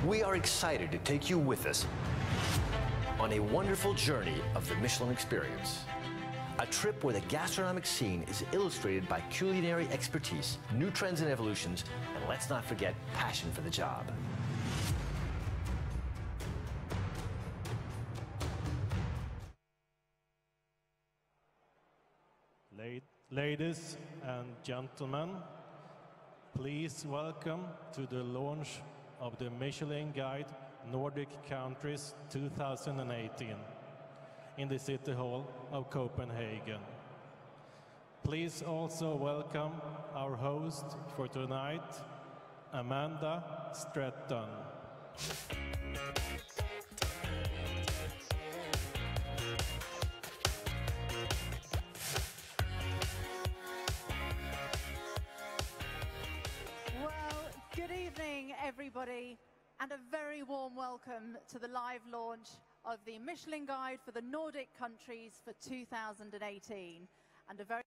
We are excited to take you with us on a wonderful journey of the Michelin experience. A trip where the gastronomic scene is illustrated by culinary expertise, new trends and evolutions, and let's not forget passion for the job. Ladies and gentlemen, please welcome to the launch of the Michelin Guide Nordic Countries 2018 in the City Hall of Copenhagen. Please also welcome our host for tonight, Amanda Stratton. Everybody, and a very warm welcome to the live launch of the Michelin Guide for the Nordic countries for 2018, and a very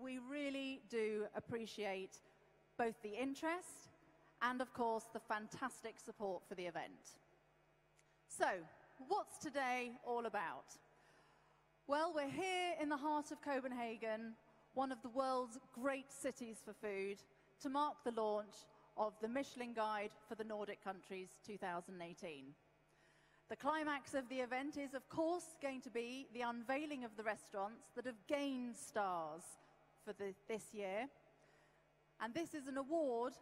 we really do appreciate both the interest and, of course, the fantastic support for the event. So, what's today all about? Well, we're here in the heart of Copenhagen, one of the world's great cities for food, to mark the launch of the Michelin Guide for the Nordic countries 2018. The climax of the event is, of course, going to be the unveiling of the restaurants that have gained stars for this year. And this is an award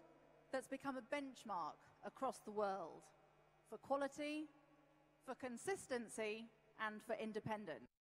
that's become a benchmark across the world for quality, for consistency, and for independence.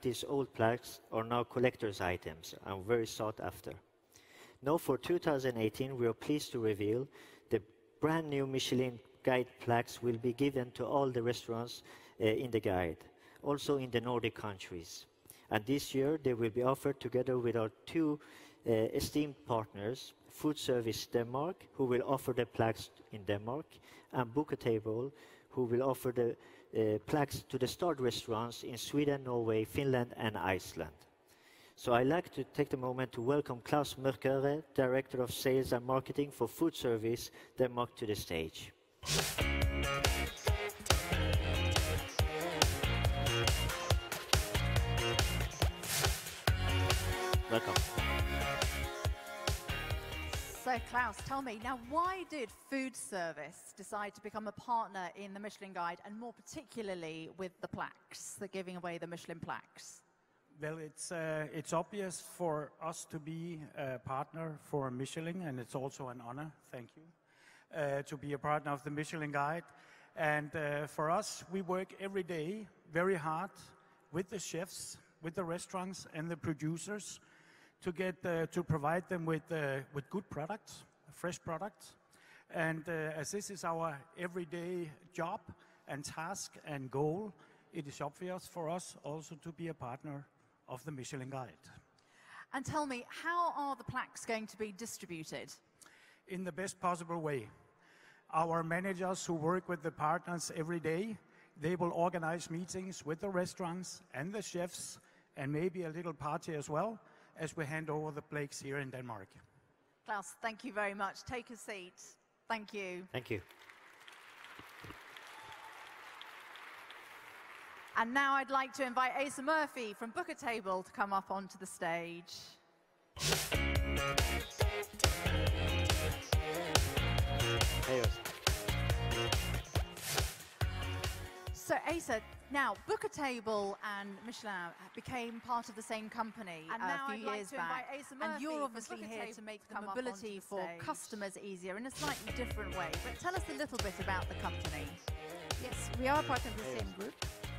These old plaques are now collector's items and very sought after. Now for 2018 we are pleased to reveal the brand new Michelin Guide plaques will be given to all the restaurants in the guide, also in the Nordic countries. And this year they will be offered together with our two esteemed partners, Food Service Denmark, who will offer the plaques in Denmark, and Book a Table, who will offer the plaques to the starred restaurants in Sweden, Norway, Finland and Iceland. So I'd like to take the moment to welcome Klaus Mørkøre, Director of Sales and Marketing for Food Service Denmark, to the stage. Welcome. So Klaus, tell me, now why did Food Service decide to become a partner in the Michelin Guide, and more particularly with the plaques, the giving away the Michelin plaques? Well, it's obvious for us to be a partner for Michelin, and it's also an honor, thank you, to be a partner of the Michelin Guide. And for us, we work every day very hard with the chefs, with the restaurants and the producers to get to provide them with good products, fresh products. And as this is our everyday job and task and goal, it is obvious for us also to be a partner of the Michelin Guide. And tell me, how are the plaques going to be distributed? In the best possible way. Our managers who work with the partners every day, they will organize meetings with the restaurants and the chefs, and maybe a little party as well, as we hand over the plaques here in Denmark. Klaus, thank you very much. Take a seat. Thank you. Thank you. And now I'd like to invite Asa Murphy from Book a Table to come up onto the stage. Hey, So Asa, now Book a Table and Michelin became part of the same company a few years back, and you're obviously here to make the mobility for customers easier in a slightly different way. But tell us a little bit about the company. Yes, we are part of the same group,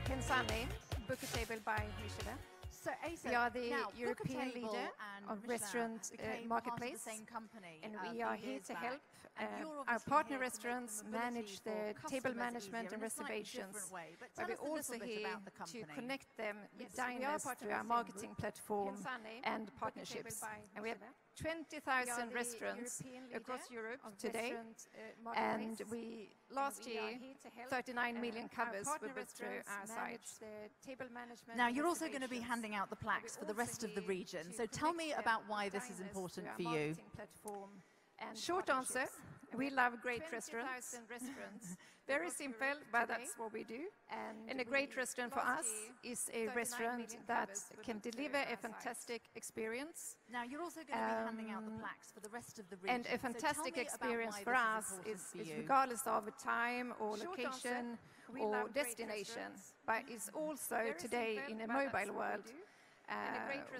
hence our name, Book a Table by Michelin. So Asa, We are the now, European Book a Table leader and of Michelin restaurant became marketplace, part of the same company, and a we few are here years to back. help And you're our obviously partner here to make restaurants the mobility manage for their customers table management easier and in a slightly reservations. different way. But But tell we're us a also little bit here about the to company. connect them with Yes, we are diners part of through the our same marketing group, platform hence our name, and Book a partnerships. Table by And we have Michelin. 20,000 the restaurants European leader across Europe of today, restaurant, and marketplace. we last we are year here to help, 39 million our covers partner were booked through restaurants our manage sites. their table management Now, and you're also going to be reservations. handing out the plaques We're for the also rest of the here region. to So tell me connect them about with why this is diners important through for our you. marketing platform and Short answer, partnerships. we love great 20,000 restaurants. restaurants. Very simple, but that's what we do. And a great restaurant for us is a restaurant that can deliver a fantastic experience. Now, you're also going to be handing out the plaques for the rest of the region. And a So tell fantastic me about experience why for this us important is for you. regardless of time or Short location answer, we or love great destination, restaurants. but it's also Very today simple, in a but that's mobile what we world do.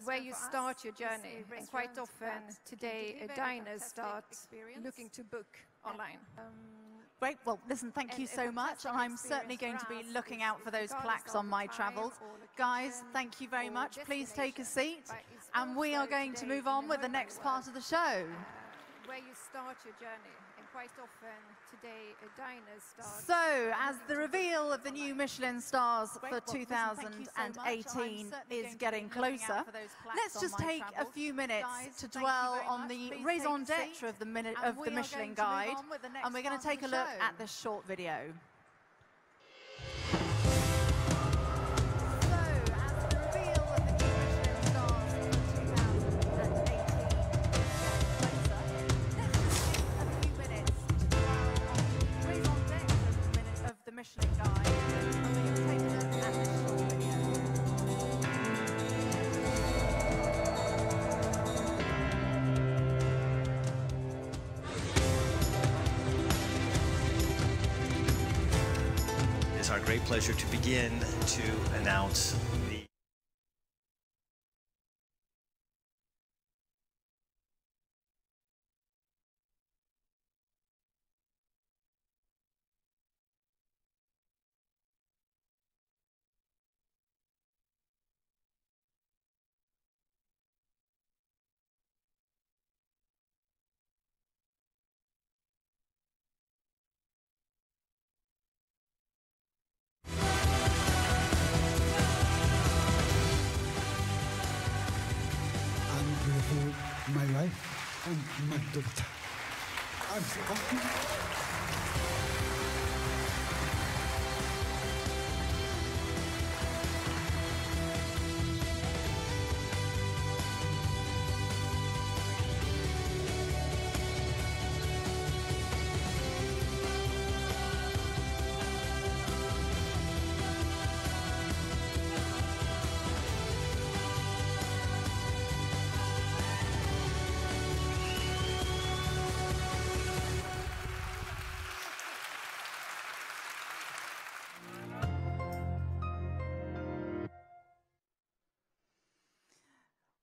where you start your journey. And quite often today diners start looking to book online. Great. Well, listen, thank you so much. And I'm certainly going to be looking out for those plaques on my travels. Guys, thank you very much. Please take a seat. And we are going to move on with the next part of the show. Where you start your journey. And quite often today diners start... So, as the reveal of the new Michelin stars for 2018 is getting closer, let's just take a few minutes to dwell on the raison d'etre of the Michelin Guide, and we're going to take a look at this short video. So, as the reveal of the new Michelin stars is our great pleasure to begin to announce the my wife and my daughter. I'm so happy.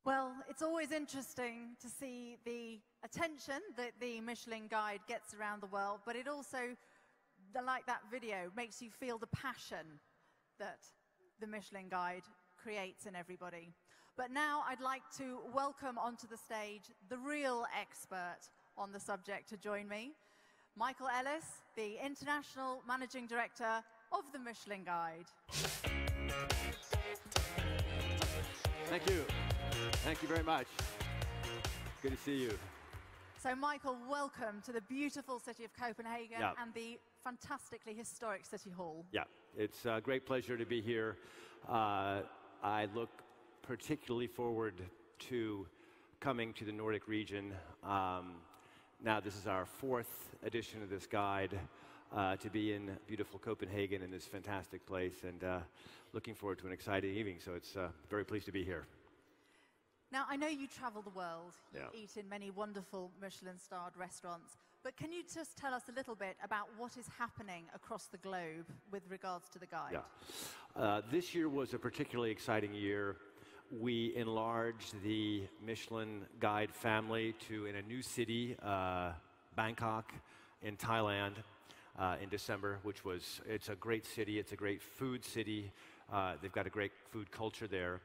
Well, it's always interesting to see the attention that the Michelin Guide gets around the world, but it also, like that video, makes you feel the passion that the Michelin Guide creates in everybody. But now I'd like to welcome onto the stage the real expert on the subject to join me, Michael Ellis, the International Managing Director of the Michelin Guide. Thank you. Thank you very much. Good to see you. So, Michael, welcome to the beautiful city of Copenhagen and the fantastically historic City Hall. Yeah, it's a great pleasure to be here. I look particularly forward to coming to the Nordic region. Now, this is our 4th edition of this guide, to be in beautiful Copenhagen in this fantastic place, and looking forward to an exciting evening. So it's very pleased to be here. Now, I know you travel the world, you Yeah. eat in many wonderful Michelin-starred restaurants, but can you just tell us a little bit about what is happening across the globe with regards to the guide? Yeah. This year was a particularly exciting year. We enlarged the Michelin Guide family in a new city, Bangkok in Thailand, in December, it's a great city, it's a great food city. They've got a great food culture there.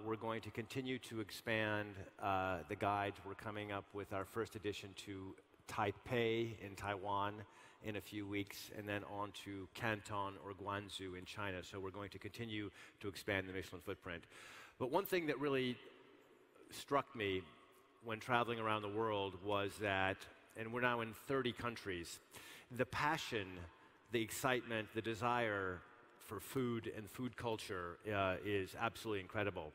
We're going to continue to expand the guide. We're coming up with our first edition to Taipei in Taiwan in a few weeks, and then on to Canton or Guangzhou in China. So we're going to continue to expand the Michelin footprint. But one thing that really struck me when traveling around the world was that, and we're now in 30 countries, the passion, the excitement, the desire for food and food culture is absolutely incredible.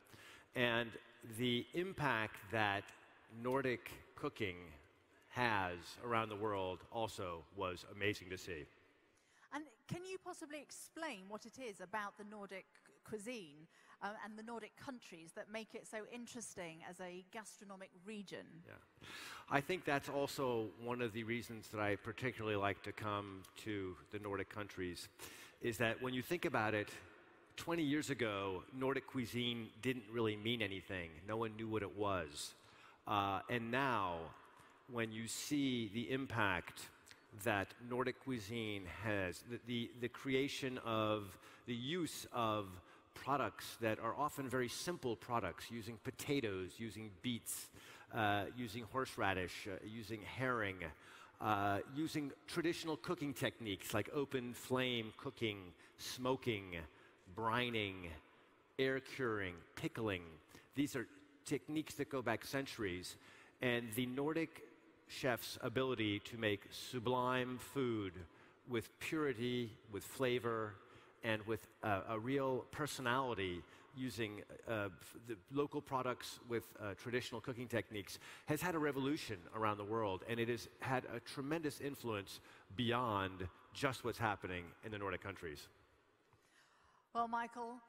And the impact that Nordic cooking has around the world also was amazing to see. And can you possibly explain what it is about the Nordic cuisine and the Nordic countries that make it so interesting as a gastronomic region? Yeah. I think that's also one of the reasons that I particularly like to come to the Nordic countries, is that when you think about it, 20 years ago, Nordic cuisine didn't really mean anything. No one knew what it was. And now, when you see the impact that Nordic cuisine has, the creation of, the use of products that are often very simple products, using potatoes, using beets, using horseradish, using herring, using traditional cooking techniques like open flame cooking, smoking, brining, air curing, pickling. These are techniques that go back centuries, and the Nordic chef's ability to make sublime food with purity, with flavor, and with a real personality, using the local products with traditional cooking techniques, has had a revolution around the world, and it has had a tremendous influence beyond just what's happening in the Nordic countries. Well, Michael,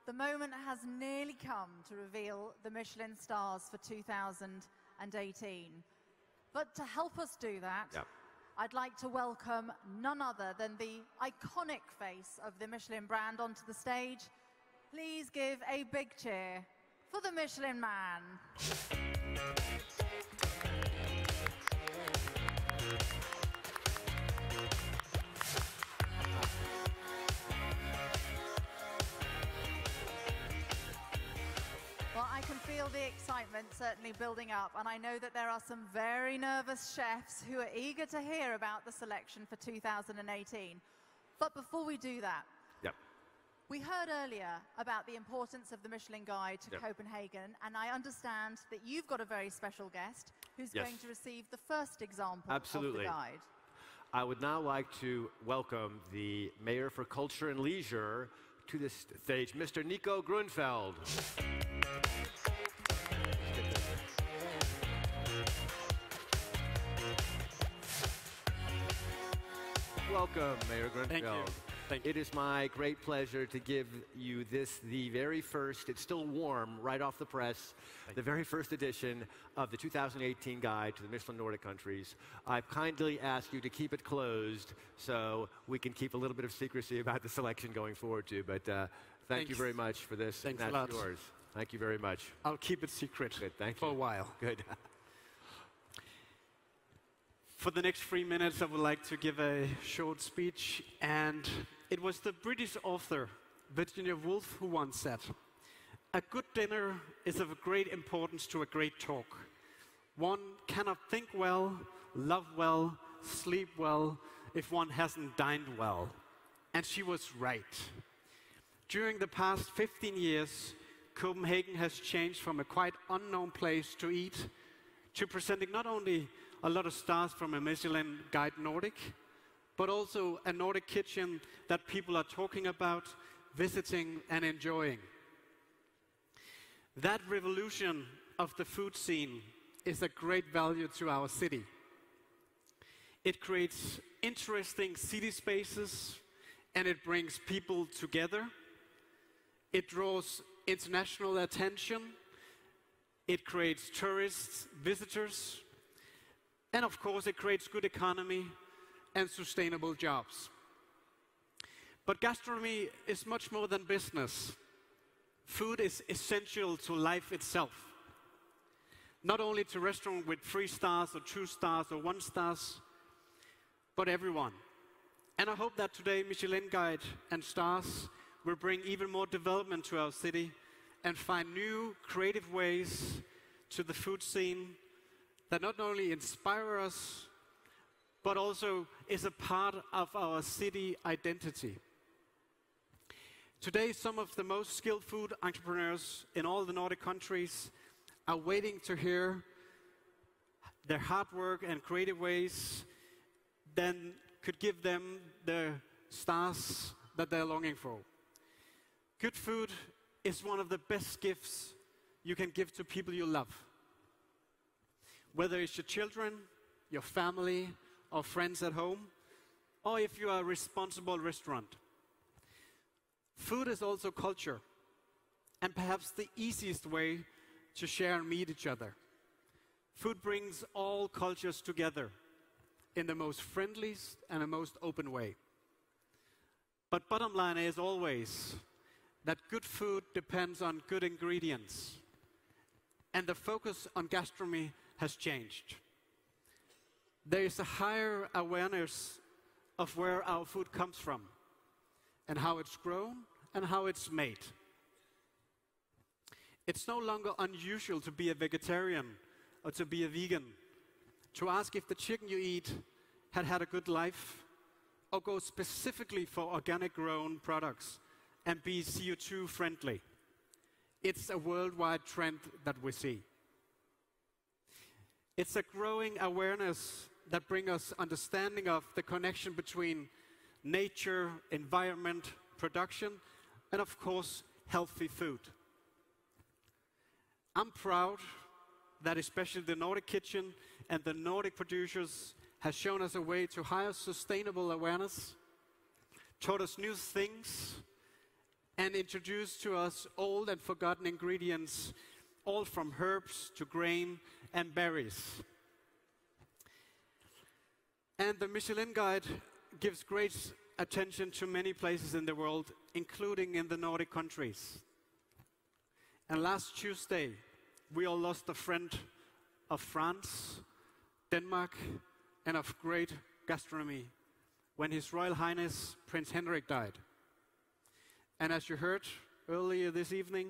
the moment has nearly come to reveal the Michelin stars for 2018. But to help us do that, I'd like to welcome none other than the iconic face of the Michelin brand onto the stage. Please give a big cheer for the Michelin Man. Well, I can feel the excitement certainly building up, and I know that there are some very nervous chefs who are eager to hear about the selection for 2018. But before we do that, we heard earlier about the importance of the Michelin Guide to Copenhagen, and I understand that you've got a very special guest who's going to receive the first example of the guide. I would now like to welcome the Mayor for Culture and Leisure to the stage, Mr. Nico Grunfeld. Welcome, Mayor Grunfeld. Thank you. Thank you. It is my great pleasure to give you this, the very first, it's still warm, right off the press, the very first edition of the 2018 Guide to the Michelin Nordic countries. I've kindly asked you to keep it closed so we can keep a little bit of secrecy about the selection going forward too, but thank you very much for this. Thanks and a lot. That's yours. Thank you very much. I'll keep it secret. Good, thank you. For a while. Good. For the next 3 minutes, I would like to give a short speech, and it was the British author Virginia Woolf who once said, "A good dinner is of great importance to a great talk. One cannot think well, love well, sleep well, if one hasn't dined well." And she was right. During the past 15 years, Copenhagen has changed from a quite unknown place to eat to presenting not only a lot of stars from a MiIchelin Guide Nordic, but also a Nordic kitchen that people are talking about, visiting and enjoying. That revolution of the food scene is a great value to our city. It creates interesting city spaces and it brings people together. It draws international attention. It creates tourists, visitors, and of course it creates good economy and sustainable jobs. But gastronomy is much more than business. Food is essential to life itself. Not only to restaurants with 3 stars or 2 stars or 1 stars, but everyone. And I hope that today Michelin Guide and stars will bring even more development to our city and find new creative ways to the food scene that not only inspire us, but also is a part of our city identity. Today, some of the most skilled food entrepreneurs in all the Nordic countries are waiting to hear their hard work and creative ways then could give them the stars that they're longing for. Good food is one of the best gifts you can give to people you love. Whether it's your children, your family, or friends at home, or if you are a responsible restaurant. Food is also culture, and perhaps the easiest way to share and meet each other. Food brings all cultures together in the most friendliest and the most open way. But bottom line is always that good food depends on good ingredients, and the focus on gastronomy has changed. There is a higher awareness of where our food comes from and how it's grown and how it's made. It's no longer unusual to be a vegetarian or to be a vegan, to ask if the chicken you eat had had a good life, or go specifically for organic grown products and be CO2 friendly. It's a worldwide trend that we see. It's a growing awareness that brings us understanding of the connection between nature, environment, production, and of course, healthy food. I'm proud that especially the Nordic kitchen and the Nordic producers has shown us a way to higher sustainable awareness, taught us new things, and introduced to us old and forgotten ingredients, all from herbs to grain and berries. And the Michelin Guide gives great attention to many places in the world, including in the Nordic countries. And last Tuesday, we all lost a friend of France, Denmark, and of great gastronomy when His Royal Highness Prince Henrik died. And as you heard earlier this evening,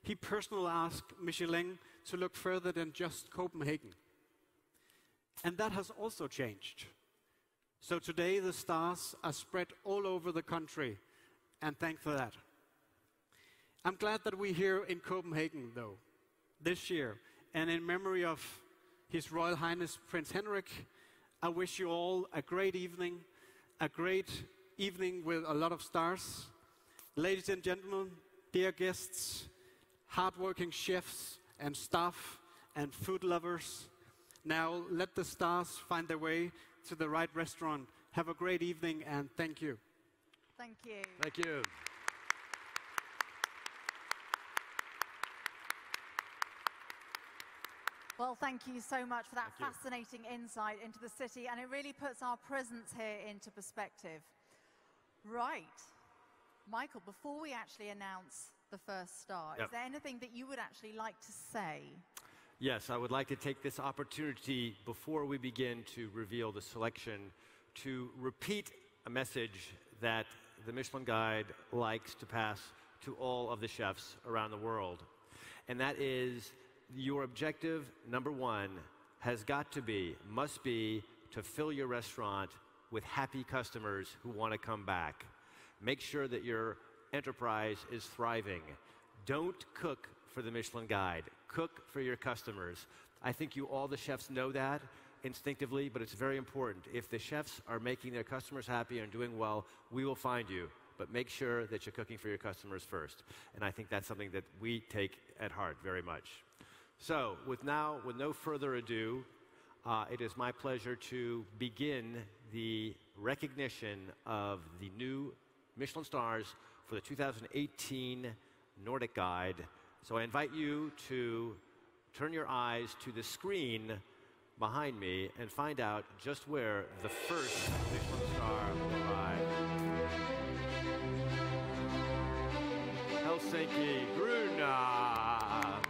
he personally asked Michelin to look further than just Copenhagen. And that has also changed. So today the stars are spread all over the country, and thank for that. I'm glad that we're here in Copenhagen, though, this year. And in memory of His Royal Highness Prince Henrik, I wish you all a great evening with a lot of stars. Ladies and gentlemen, dear guests, hardworking chefs and staff and food lovers, now let the stars find their way to the right restaurant. Have a great evening, and thank you. Thank you. Thank you. Well, thank you so much for that fascinating insight into the city, and it really puts our presence here into perspective. Right. Michael, before we actually announce the first star, is there anything that you would actually like to say? Yes, I would like to take this opportunity before we begin to reveal the selection to repeat a message that the Michelin Guide likes to pass to all of the chefs around the world. And that is, your objective, number one, has got to be, must be, to fill your restaurant with happy customers who want to come back. Make sure that your enterprise is thriving. Don't cook for the Michelin Guide. Cook for your customers. I think you all, the chefs, know that instinctively, but it's very important. If the chefs are making their customers happy and doing well, we will find you. But make sure that you're cooking for your customers first. And I think that's something that we take at heart very much. So, with no further ado, it is my pleasure to begin the recognition of the new Michelin stars for the 2018 Nordic Guide. So I invite you to turn your eyes to the screen behind me and find out just where the first Michelin star will arrive. Helsinki, Gruna.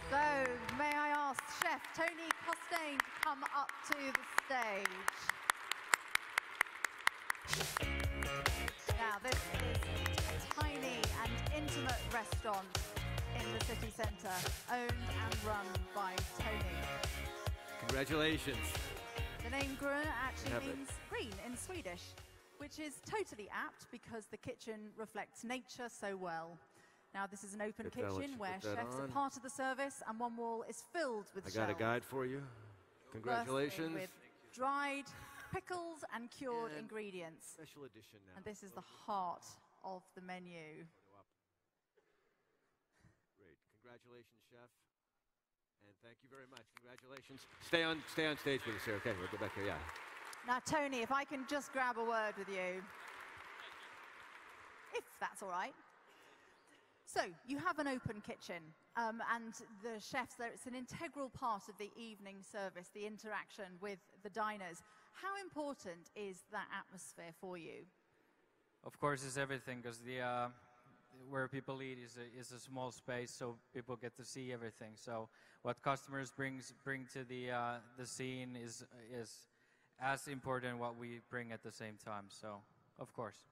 So, may I ask Chef Tony Costain to come up to the stage. Now, this is a tiny and intimate restaurant in the city centre, owned and run by Tony. Congratulations. The name Gruna actually means green in Swedish, which is totally apt because the kitchen reflects nature so well. Now, this is an open kitchen where chefs are part of the service, and one wall is filled with shelves. I got a guide for you. Congratulations. With dried, pickled and cured ingredients. Special edition now. And this is the heart of the menu. Great. Congratulations, chef. And thank you very much. Congratulations. Stay on stage with us here. Okay, we'll go back here. Yeah. Now, Tony, if I can just grab a word with you. If that's all right. So, you have an open kitchen, and the chefs there, it's an integral part of the evening service, the interaction with the diners. How important is that atmosphere for you? Of course, it's everything, because where people eat is a small space, so people get to see everything. So, what customers bring to the scene is as important what we bring at the same time. So, of course.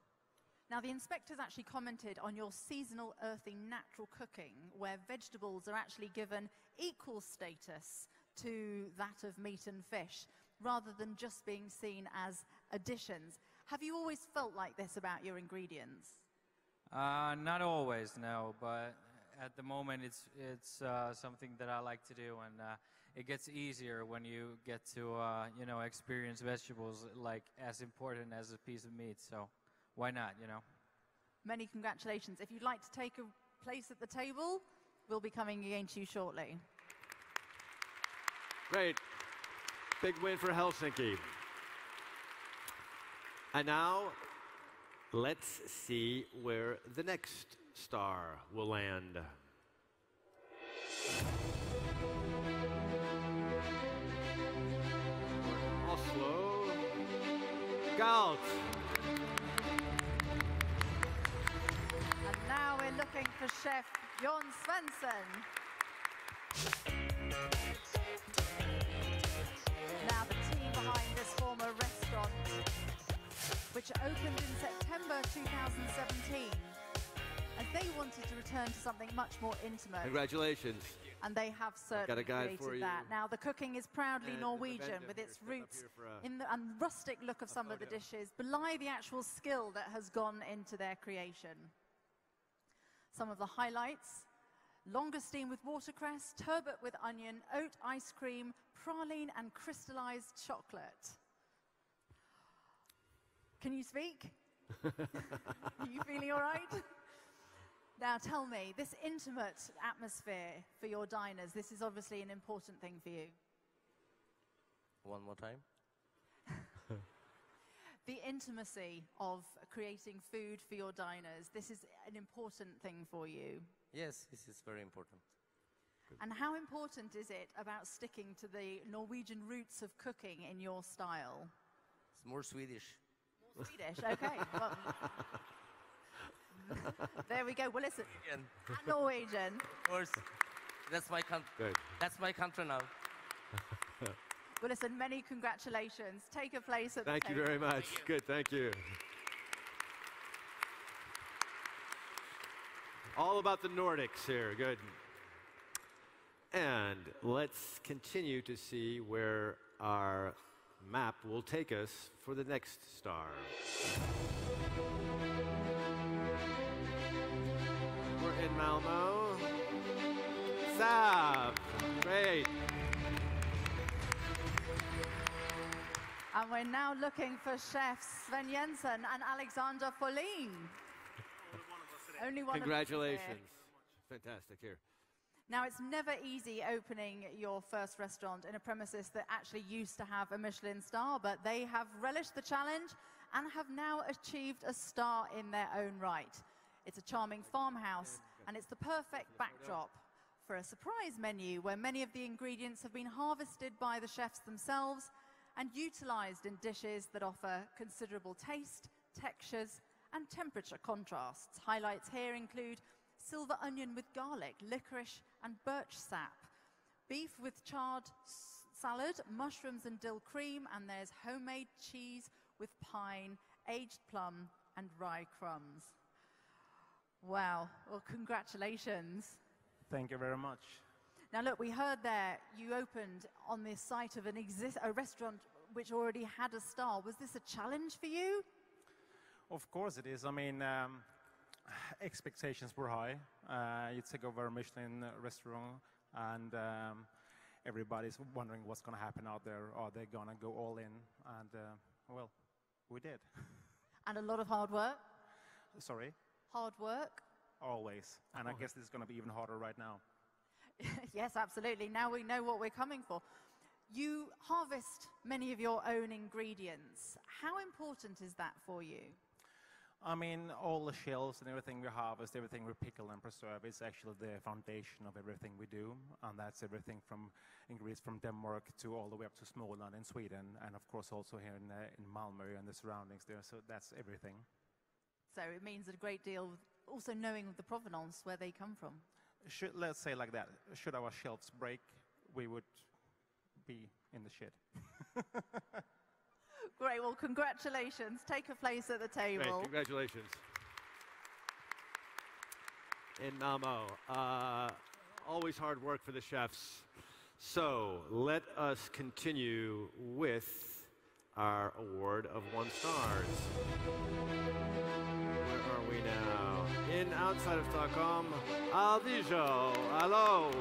Now, the inspectors actually commented on your seasonal, earthy, natural cooking, where vegetables are actually given equal status to that of meat and fish, rather than just being seen as additions. Have you always felt like this about your ingredients? Not always, no, but at the moment it's something that I like to do, and it gets easier when you get to experience vegetables like as important as a piece of meat. So why not, Many congratulations. If you'd like to take a place at the table, we'll be coming again to you shortly. Great. Big win for Helsinki. And now, let's see where the next star will land. Galt. And now we're looking for Chef Jon Svensson. Now the team behind this former restaurant, which opened in September 2017, and they wanted to return to something much more intimate. Congratulations. And they have certainly created that. Now the cooking is proudly Norwegian, with its roots in the and rustic look of some of the dishes belie the actual skill that has gone into their creation. Some of the highlights: langoustine with watercress, turbot with onion, oat ice cream, praline and crystallized chocolate. Can you speak? Are you feeling all right? Now tell me, this intimate atmosphere for your diners, this is obviously an important thing for you. One more time. The intimacy of creating food for your diners, this is an important thing for you. Yes, this is very important. And how important is it about sticking to the Norwegian roots of cooking in your style? It's more Swedish. More Swedish, okay. Well, there we go. Well, listen, and Norwegian. Of course, that's my country. That's my country now. Well, listen, many congratulations. Take a place at the table. Thank you very much. Good, thank you. All about the Nordics here. Good. And let's continue to see where our map will take us for the next star. We're in Malmö. Saab. Great. And we're now looking for chefs Sven Jensen and Alexander Folin. Only one Congratulations. of us Fantastic here. Now, it's never easy opening your first restaurant in a premises that actually used to have a Michelin star, but they have relished the challenge and have now achieved a star in their own right. It's a charming farmhouse, and it's the perfect backdrop for a surprise menu where many of the ingredients have been harvested by the chefs themselves and utilized in dishes that offer considerable taste, textures, and temperature contrasts. Highlights here include silver onion with garlic, licorice and birch sap, beef with charred salad, mushrooms and dill cream, and there's homemade cheese with pine, aged plum and rye crumbs. Wow, well, congratulations. Thank you very much. Now look, we heard there you opened on the site of a restaurant which already had a star. Was this a challenge for you? Of course it is. I mean, expectations were high. You take over a Michelin restaurant and everybody's wondering what's going to happen out there. Are they going to go all in? And, well, we did. And a lot of hard work? Sorry? Hard work? Always. And I guess this is going to be even harder right now. Yes, absolutely. Now we know what we're coming for. You harvest many of your own ingredients. How important is that for you? I mean, all the shells and everything we harvest, everything we pickle and preserve is actually the foundation of everything we do. And that's everything from ingredients from Denmark to all the way up to Småland in Sweden. And of course also here in Malmö and the surroundings there. So that's everything. So it means a great deal also knowing the provenance, where they come from. Let's say like that. Should our shelves break, we would be in the shit. Great, well, congratulations. Take a place at the table. Great, congratulations. In Malmö, always hard work for the chefs. So let us continue with our award of 1 stars. Where are we now? In outside of Stockholm, Aldijo. Hello.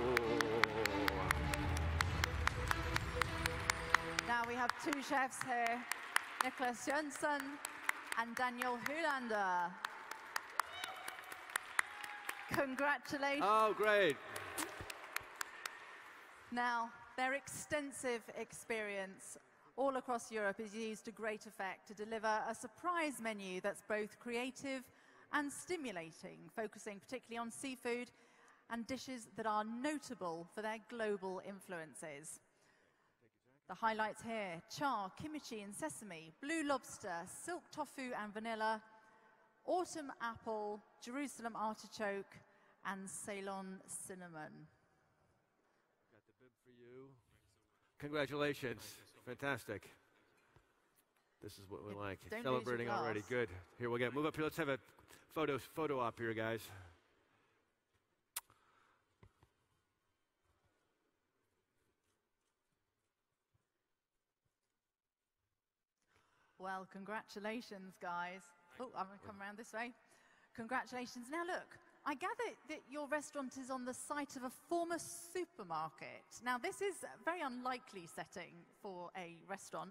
Now we have 2 chefs here, Niklas Jönsson and Daniel Hylander. Congratulations. Oh, great. Now, their extensive experience all across Europe is used to great effect to deliver a surprise menu that's both creative and stimulating, focusing particularly on seafood and dishes that are notable for their global influences. The highlights here: char, kimchi and sesame, blue lobster, silk tofu and vanilla, autumn apple, Jerusalem artichoke, and Ceylon cinnamon. Got the bib for you. Congratulations. Fantastic. This is what we like. Celebrating already. Good. Here we'll move up here. Let's have a photo op here, guys. Well, congratulations, guys. Oh, I'm going to come around this way. Congratulations. Now, look, I gather that your restaurant is on the site of a former supermarket. Now, this is a very unlikely setting for a restaurant.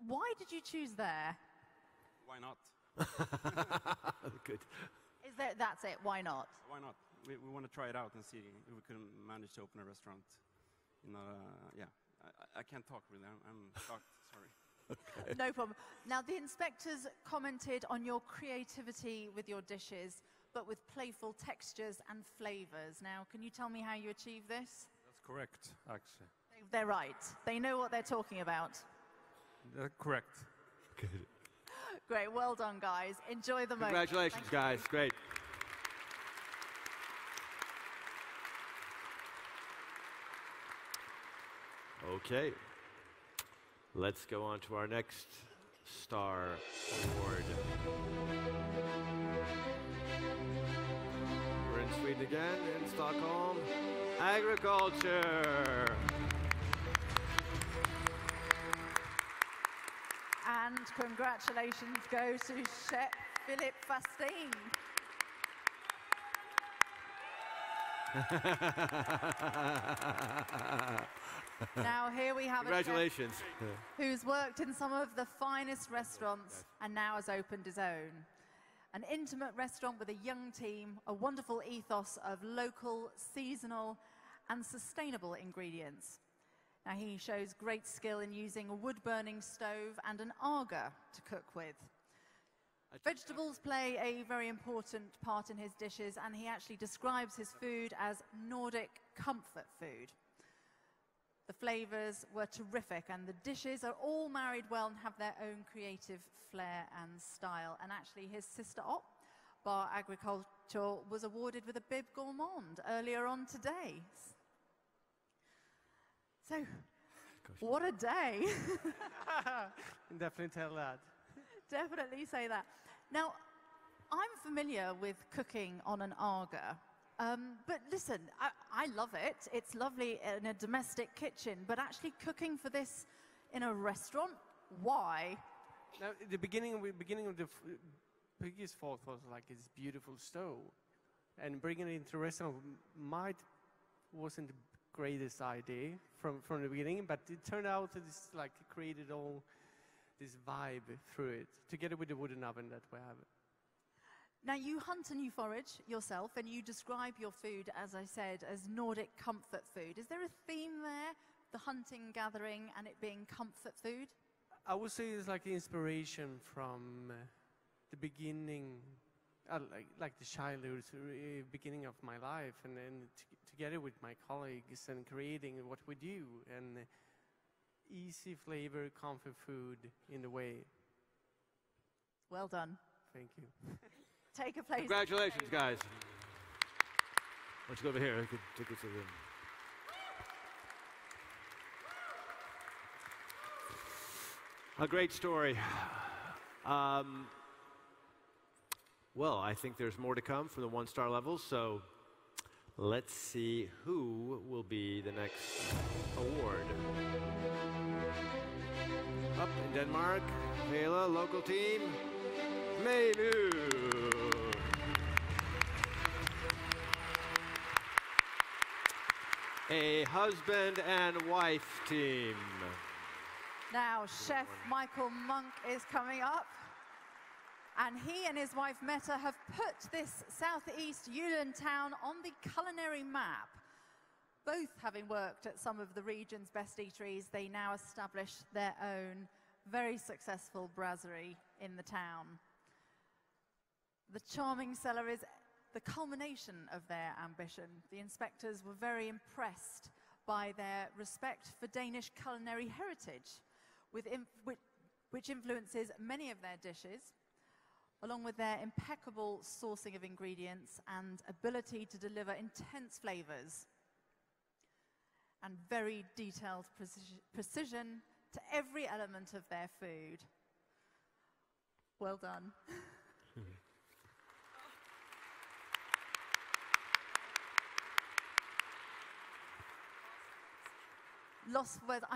Why did you choose there? Why not? Good. That's it. Why not? Why not? We want to try it out and see if we can manage to open a restaurant. Yeah, I can't talk really. I'm shocked. Sorry. Okay. No problem. Now, the inspectors commented on your creativity with your dishes, but with playful textures and flavors. Now, can you tell me how you achieve this? That's correct, actually. They're right. They know what they're talking about. That's correct. Good. Great. Well done, guys. Enjoy the moment. Congratulations, guys. Great. Okay. Let's go on to our next Star Award. We're in Sweden again, in Stockholm. Agriculture. And congratulations go to Chef Philip Fastin. Now here we have a chef who's worked in some of the finest restaurants and now has opened his own. An intimate restaurant with a young team, a wonderful ethos of local, seasonal and sustainable ingredients. Now he shows great skill in using a wood-burning stove and an Aga to cook with. Vegetables play a very important part in his dishes, and he actually describes his food as Nordic comfort food. The flavors were terrific, and the dishes are all married well and have their own creative flair and style. And actually his sister op, Bar Agriculture, was awarded with a Bib Gourmand earlier on today. So, what a day. Definitely tell that. Definitely say that. Now, I'm familiar with cooking on an Aga, but listen, I love it. It's lovely in a domestic kitchen, but actually cooking for this in a restaurant, why? Now, the beginning of the biggest thought was like this beautiful stove, and bringing it into a restaurant wasn't the greatest idea from the beginning, but it turned out that it's like it created all this vibe through it, together with the wooden oven that we have. Now, you hunt and you forage yourself, and you describe your food, as I said, as Nordic comfort food. Is there a theme there, the hunting, gathering, and it being comfort food? I would say it's like inspiration from the beginning, like the childhood, beginning of my life, and then together with my colleagues and creating what we do, and easy flavor, comfort food in the way. Well done. Thank you. Take a place. Congratulations, guys. Let's go over here. I could take this over. A great story. Well, I think there's more to come from the one-star levels, so let's see who will be the next award. Up in Denmark, Hela, local team, Menu. A husband and wife team. Now, Chef Michael Monk is coming up, and he and his wife Mette have put this southeast Jylland town on the culinary map. Both having worked at some of the region's best eateries, they now establish their own very successful brasserie in the town. The charming cellar is the culmination of their ambition. The inspectors were very impressed by their respect for Danish culinary heritage, which influences many of their dishes, along with their impeccable sourcing of ingredients and ability to deliver intense flavors and very detailed precision to every element of their food. Well done. Lost for words.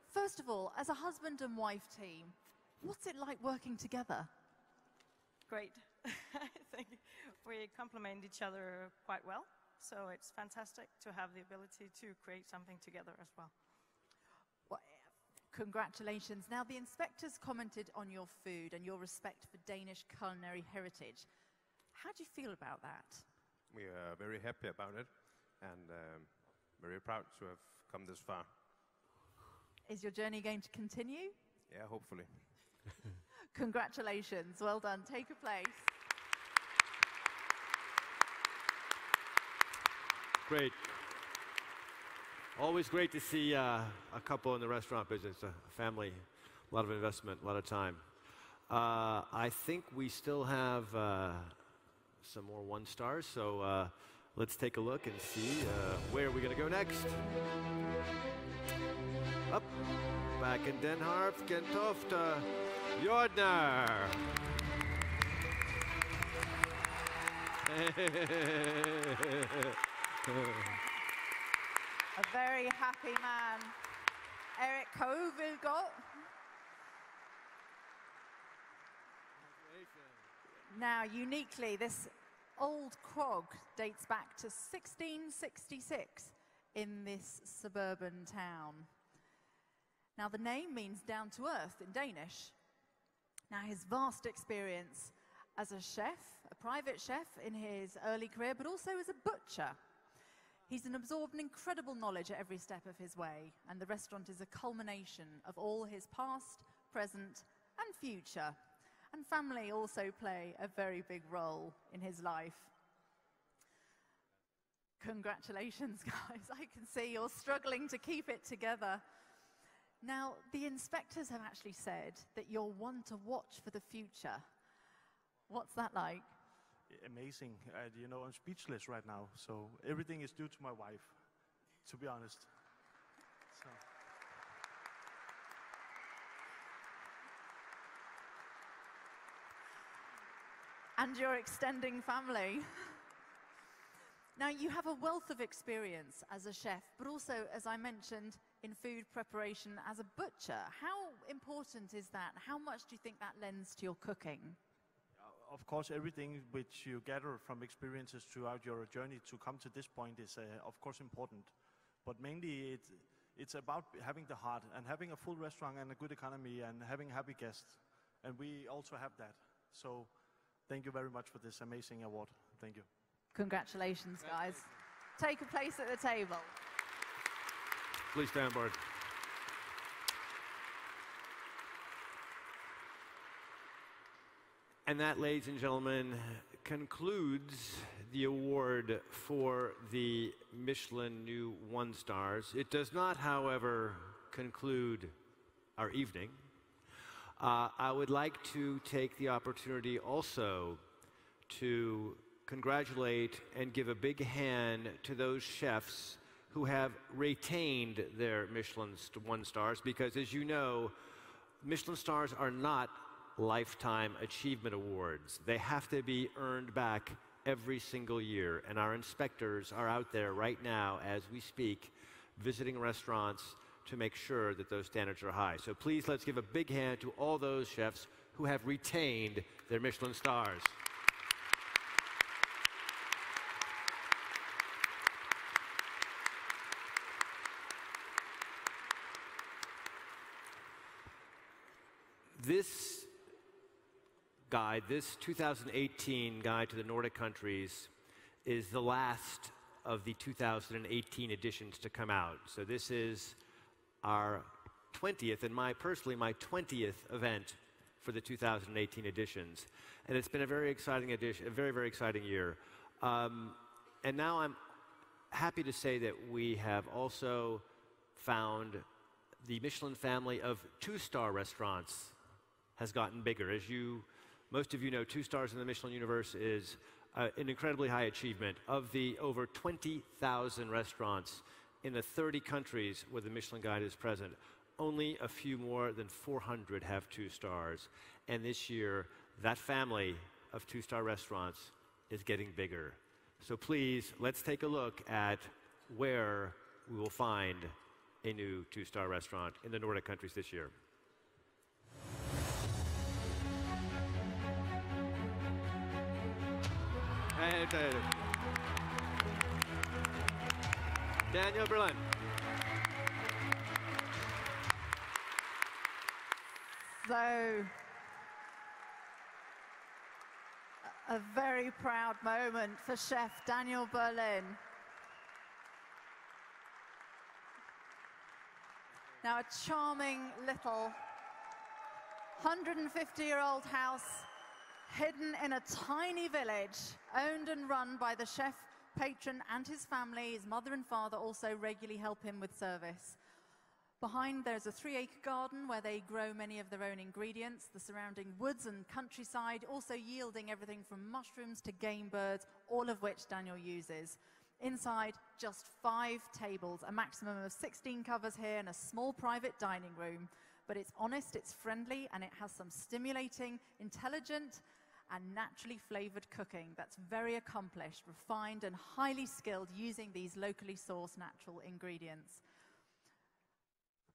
First of all, as a husband and wife team, what's it like working together? Great. I think we complement each other quite well, so it's fantastic to have the ability to create something together as well. Well, congratulations. Now, the inspectors commented on your food and your respect for Danish culinary heritage. How do you feel about that? We are very happy about it and very proud to have come this far. Is your journey going to continue? Yeah, hopefully. Congratulations. Well done. Take a place. Great. Always great to see a couple in the restaurant business, a family, a lot of investment, a lot of time. I think we still have some more 1 stars, so let's take a look and see where we're going to go next. Up, back in Den Haag, Gentofte, Jordner. A very happy man, Erik Kovilgot. Now, uniquely, this old krog dates back to 1666 in this suburban town. Now, the name means down to earth in Danish. Now, his vast experience as a chef, a private chef in his early career, but also as a butcher. He's absorbed an incredible knowledge at every step of his way, and the restaurant is a culmination of all his past, present, and future. And family also play a very big role in his life. Congratulations, guys. I can see you're struggling to keep it together. Now, the inspectors have actually said that you're one to watch for the future. What's that like? Amazing. You know, I'm speechless right now, so everything is due to my wife, to be honest. So. And your extending family. Now, you have a wealth of experience as a chef, but also, as I mentioned, in food preparation as a butcher. How important is that? How much do you think that lends to your cooking? Of course, everything which you gather from experiences throughout your journey to come to this point is, of course, important. But mainly, it's about having the heart and having a full restaurant and a good economy and having happy guests. And we also have that. So thank you very much for this amazing award. Thank you. Congratulations, guys. Take a place at the table. Please stand board. And that, ladies and gentlemen, concludes the award for the Michelin New 1 Stars. It does not, however, conclude our evening. I would like to take the opportunity also to congratulate and give a big hand to those chefs who have retained their Michelin 1 Stars, because, as you know, Michelin stars are not lifetime achievement awards. They have to be earned back every single year, and our inspectors are out there right now as we speak, visiting restaurants to make sure that those standards are high. So please, let's give a big hand to all those chefs who have retained their Michelin stars. This guide, this 2018 guide to the Nordic countries, is the last of the 2018 editions to come out. So this is our 20th, and personally my 20th event for the 2018 editions. And it's been a very exciting edition, a very, very exciting year. And now I'm happy to say that we have also found the Michelin family of two-star restaurants has gotten bigger. As most of you know, 2 stars in the Michelin universe is an incredibly high achievement. Of the over 20,000 restaurants in the 30 countries where the Michelin Guide is present, only a few more than 400 have 2 stars. And this year, that family of 2-star restaurants is getting bigger. So please, let's take a look at where we will find a new 2-star restaurant in the Nordic countries this year. And Daniel Berlin. So, a very proud moment for Chef Daniel Berlin. Now, a charming little 150-year-old house hidden in a tiny village, owned and run by the chef, patron, and his family. His mother and father also regularly help him with service. Behind, there's a 3-acre garden where they grow many of their own ingredients, the surrounding woods and countryside, also yielding everything from mushrooms to game birds, all of which Daniel uses. Inside, just 5 tables, a maximum of 16 covers here, and a small private dining room. But it's honest, it's friendly, and it has some stimulating, intelligent, and naturally flavored cooking that's very accomplished, refined, and highly skilled using these locally sourced natural ingredients.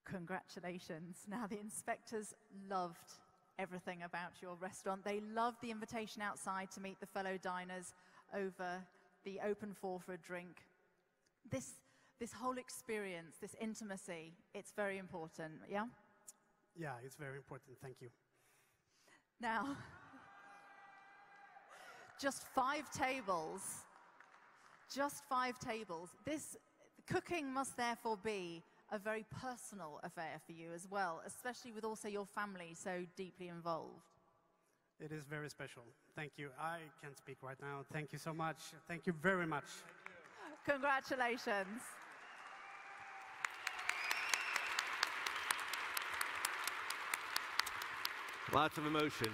Congratulations. Now, the inspectors loved everything about your restaurant. They loved the invitation outside to meet the fellow diners over the open floor for a drink. This whole experience, this intimacy, it's very important, yeah? Yeah, it's very important. Thank you. Now, just 5 tables. Just 5 tables. This cooking must therefore be a very personal affair for you as well, especially with also your family so deeply involved. It is very special. Thank you. I can't speak right now. Thank you so much. Thank you very much. Congratulations. Lots of emotion.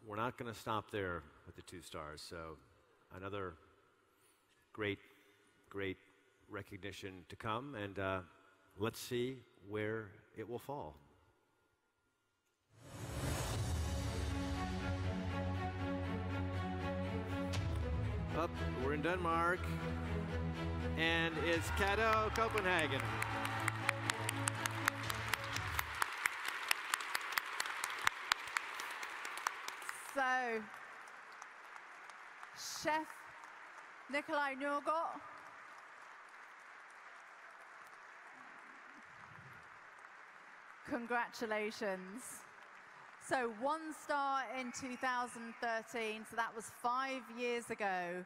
We're not going to stop there with the 2 stars. So another great recognition to come, and let's see where it will fall. Up, we're in Denmark, and it's Cadeau, Copenhagen. So, Chef Nikolaj Nørgaard. Congratulations. So 1 star in 2013, so that was 5 years ago.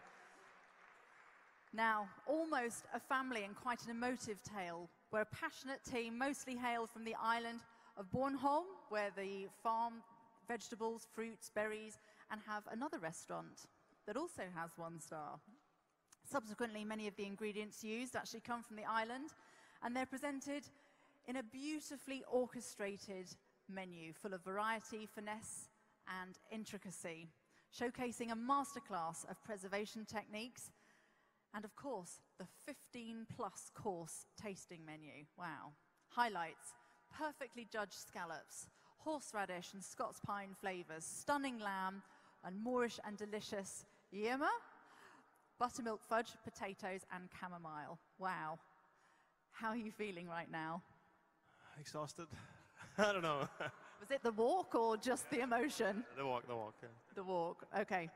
Now, almost a family and quite an emotive tale. We're a passionate team, mostly hail from the island of Bornholm, where they farm vegetables, fruits, berries, and have another restaurant that also has 1 star. Subsequently, many of the ingredients used actually come from the island, and they're presented in a beautifully orchestrated menu full of variety, finesse, and intricacy, showcasing a masterclass of preservation techniques, and of course, the 15-plus course tasting menu. Wow. Highlights: perfectly judged scallops, horseradish and Scots pine flavors, stunning lamb, and Moorish and delicious yema, buttermilk fudge, potatoes, and chamomile. Wow. How are you feeling right now? Exhausted. I don't know. Was it the walk or just the emotion? The walk, yeah. The walk, okay.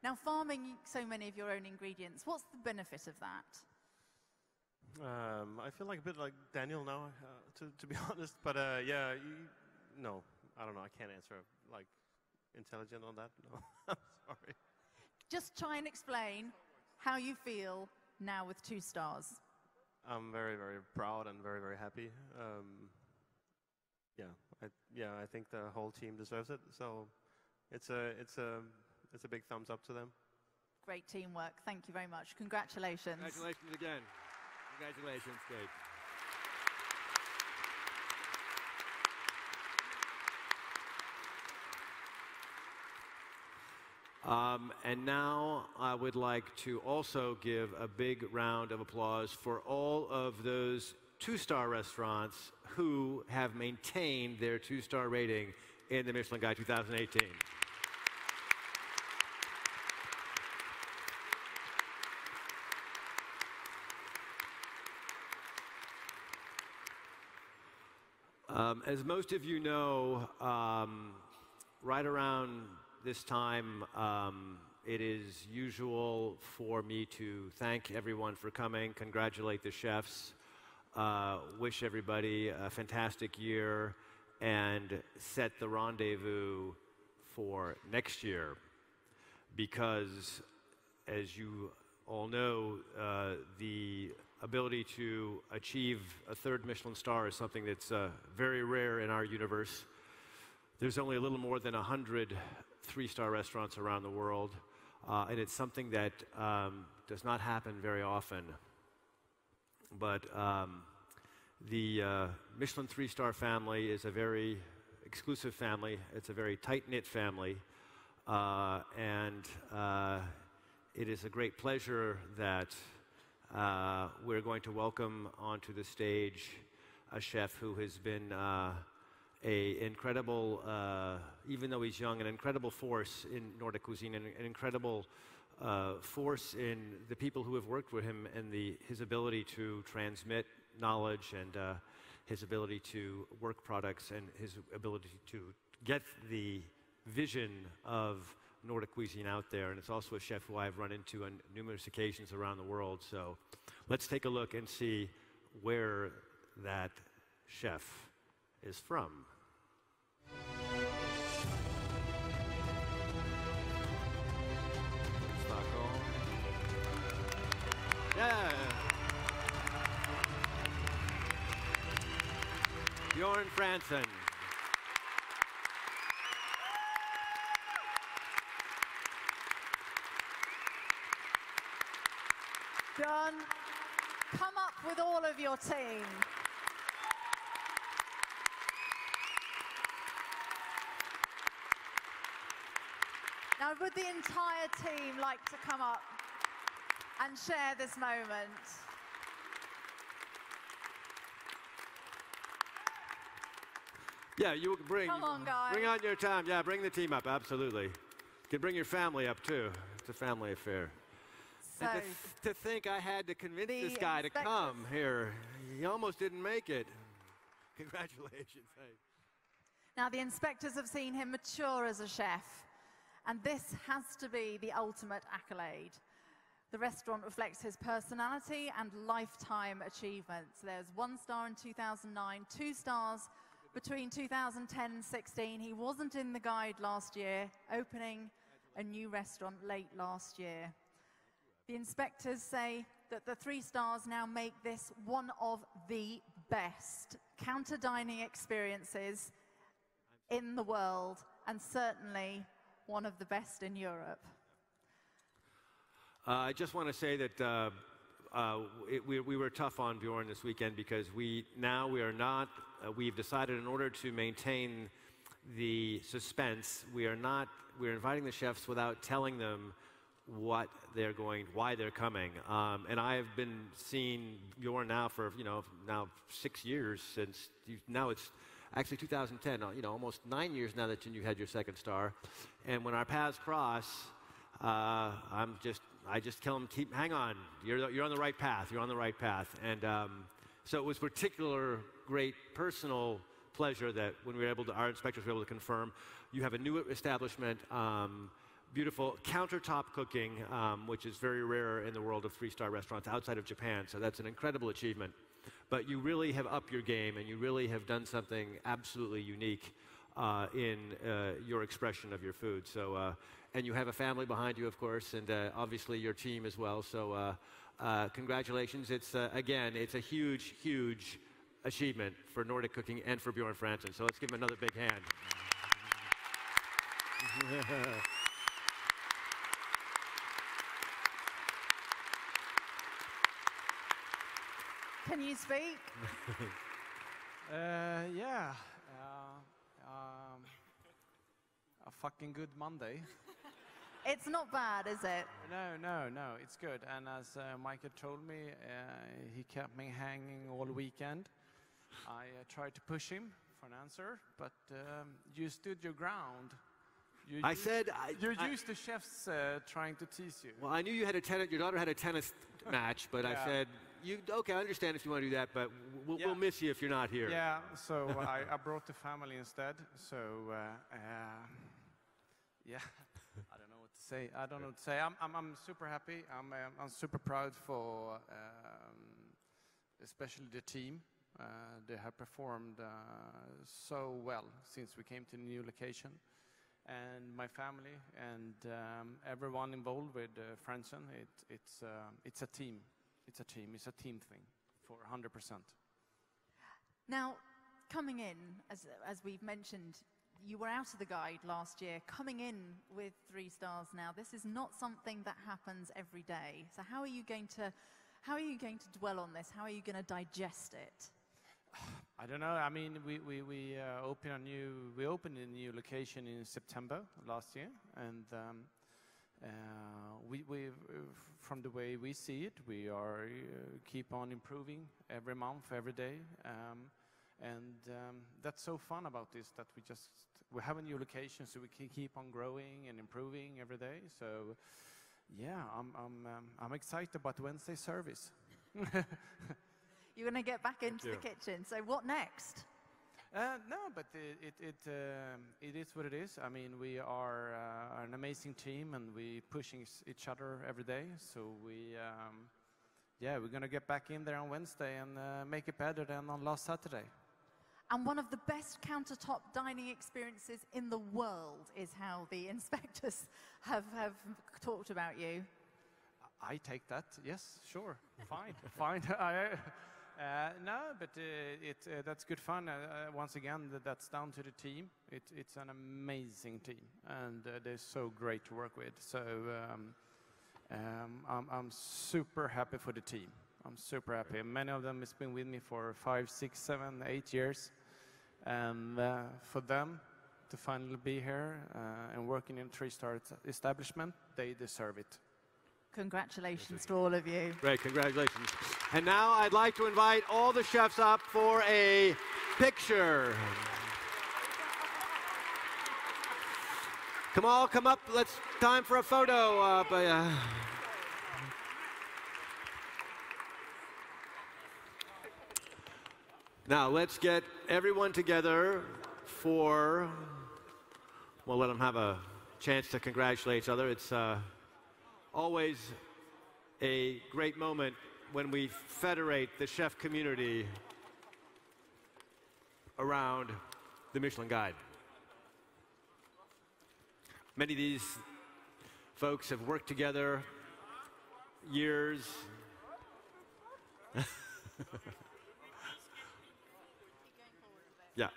Now, farming so many of your own ingredients, what's the benefit of that? I feel like a bit like Daniel now, to be honest. But yeah, no, I don't know. I can't answer like intelligent on that. No, I'm sorry. Just try and explain how you feel now with 2 stars. I'm very, very proud and very, very happy. I think the whole team deserves it. So it's a big thumbs up to them. Great teamwork. Thank you very much. Congratulations. Congratulations again. Congratulations, Kate. And now I would like to also give a big round of applause for all of those two-star restaurants who have maintained their two-star rating in the Michelin Guide 2018. As most of you know, right around this time, it is usual for me to thank everyone for coming, congratulate the chefs, wish everybody a fantastic year, and set the rendezvous for next year. Because, as you all know, the ability to achieve a third Michelin star is something that's very rare in our universe. There's only a little more than 100 three-star restaurants around the world, and it's something that does not happen very often. But the Michelin three-star family is a very exclusive family. It's a very tight-knit family, and it is a great pleasure that we're going to welcome onto the stage a chef who has been an incredible, even though he's young, an incredible force in Nordic cuisine, and an incredible force in the people who have worked with him, and his ability to transmit knowledge, and his ability to work products, and his ability to get the vision of Nordic cuisine out there. And it's also a chef who I've run into on numerous occasions around the world. So let's take a look and see where that chef is from. Stockholm. Yeah. Bjorn Fransen. John, come up with all of your team. Now, would the entire team like to come up and share this moment? Yeah, you bring. Come on, guys. Bring on your time. Yeah, bring the team up. Absolutely. You can bring your family up too. It's a family affair. So, and to think I had to convince this guy to come here. He almost didn't make it. Congratulations. Hey. Now, the inspectors have seen him mature as a chef, and this has to be the ultimate accolade. The restaurant reflects his personality and lifetime achievements. There's 1 star in 2009, 2 stars between 2010 and 16. He wasn't in the guide last year, opening a new restaurant late last year. The inspectors say that the 3 stars now make this one of the best counter dining experiences in the world, and certainly one of the best in Europe. I just want to say that we were tough on Bjorn this weekend, because we've decided, in order to maintain the suspense, we're inviting the chefs without telling them why they're coming. And I have been seeing Bjorn now for, now 6 years, since now it's actually 2010, almost 9 years now that you had your 2nd star. And when our paths cross, I just tell him, hang on, you're on the right path, you're on the right path. And so it was particular great personal pleasure that when our inspectors were able to confirm, you have a new establishment, beautiful countertop cooking, which is very rare in the world of 3-star restaurants outside of Japan. So that's an incredible achievement. But you really have upped your game, and you really have done something absolutely unique in your expression of your food. So, and you have a family behind you, of course, and obviously your team as well. So congratulations. It's, again, it's a huge, huge achievement for Nordic cooking and for Bjorn Fransen. So let's give him another big hand. Can you speak? Yeah. A fucking good Monday. It's not bad, is it? No, it's good. And as Michael told me, he kept me hanging all weekend. I tried to push him for an answer, but you stood your ground. You used the chefs trying to tease you. Well, I knew you had your daughter had a tennis match, but I said, okay, I understand if you want to do that, but we'll miss you if you're not here. Yeah, so I brought the family instead. So, yeah, I don't know what to say. I'm super happy. I'm super proud for especially the team. They have performed so well since we came to the new location. And my family and everyone involved with Fransen, it's a team. It's a team thing for 100%. Now, coming in, as we've mentioned, you were out of the guide last year. Coming in with 3 stars now, this is not something that happens every day. So how are you going to dwell on this? How are you going to digest it? I don't know. I mean, we opened a new location in September last year, and we from the way we see it, we are keep on improving every month, every day, and that's so fun about this that we have a new location, so we can keep on growing and improving every day. So, yeah, I'm excited about Wednesday service. You're going to get back into the kitchen. So what next? No, but it is what it is. I mean, we are an amazing team, and we pushing each other every day. So we're going to get back in there on Wednesday and make it better than on last Saturday. And one of the best countertop dining experiences in the world is how the inspectors have talked about you. I take that. Yes, sure, fine. No, but that's good fun. Once again, that's down to the team. It's an amazing team, and they're so great to work with. So I'm super happy for the team. I'm super happy. Many of them has been with me for 5, 6, 7, 8 years, and for them to finally be here and working in a 3-star establishment, they deserve it. Congratulations to all of you. Great, congratulations. And now I'd like to invite all the chefs up for a picture. Come up. Time for a photo. Now let's get everyone together for, we'll let them have a chance to congratulate each other. It's always a great moment when we federate the chef community around the Michelin Guide. Many of these folks have worked together years. Yeah.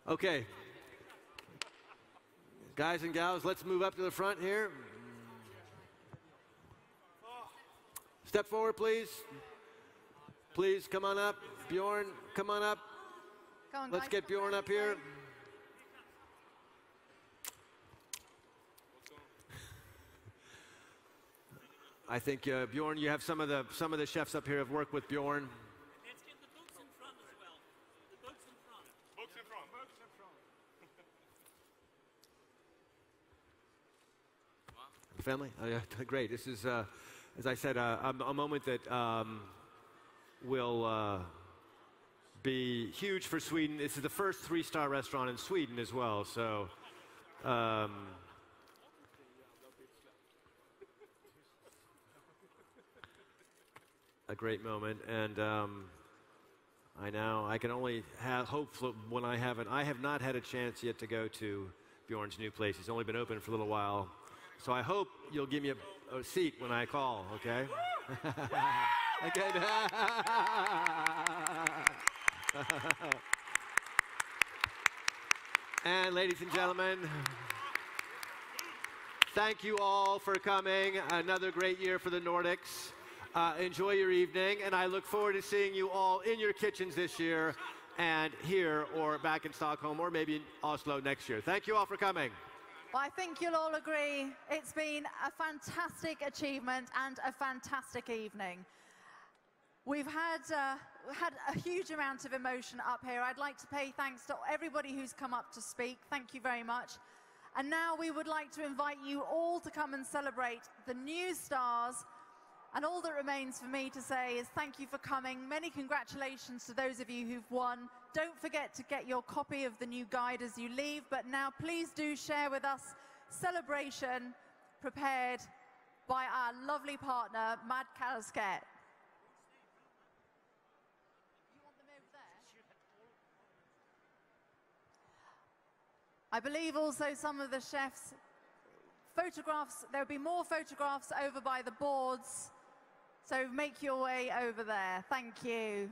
Okay. Guys and gals, let's move up to the front here. Step forward, please. Please, come on up. Bjorn, come on up. Let's get Bjorn up here. I think, Bjorn, you have some of the chefs up here have worked with Bjorn. Let's get the books in front as well. The books in front. Books in front. Books in front. Family? Oh, yeah, great. This is, as I said, a moment that will be huge for Sweden. This is the first 3-star restaurant in Sweden as well, so a great moment. And I can only hope when I have not had a chance yet to go to Bjorn's new place. He's only been open for a little while. So I hope you'll give me a seat when I call, okay? Again. And ladies and gentlemen, thank you all for coming. Another great year for the Nordics. Enjoy your evening, and I look forward to seeing you all in your kitchens this year, and here or back in Stockholm, or maybe in Oslo next year. Thank you all for coming. Well, I think you'll all agree it's been a fantastic achievement and a fantastic evening. We've had a huge amount of emotion up here. I'd like to pay thanks to everybody who's come up to speak. Thank you very much. And now we would like to invite you all to come and celebrate the new stars. And all that remains for me to say is thank you for coming. Many congratulations to those of you who've won. Don't forget to get your copy of the new guide as you leave. But now please do share with us celebration prepared by our lovely partner, Mad Kalasket. I believe also some of the chefs' photographs, there'll be more photographs over by the boards, so make your way over there. Thank you.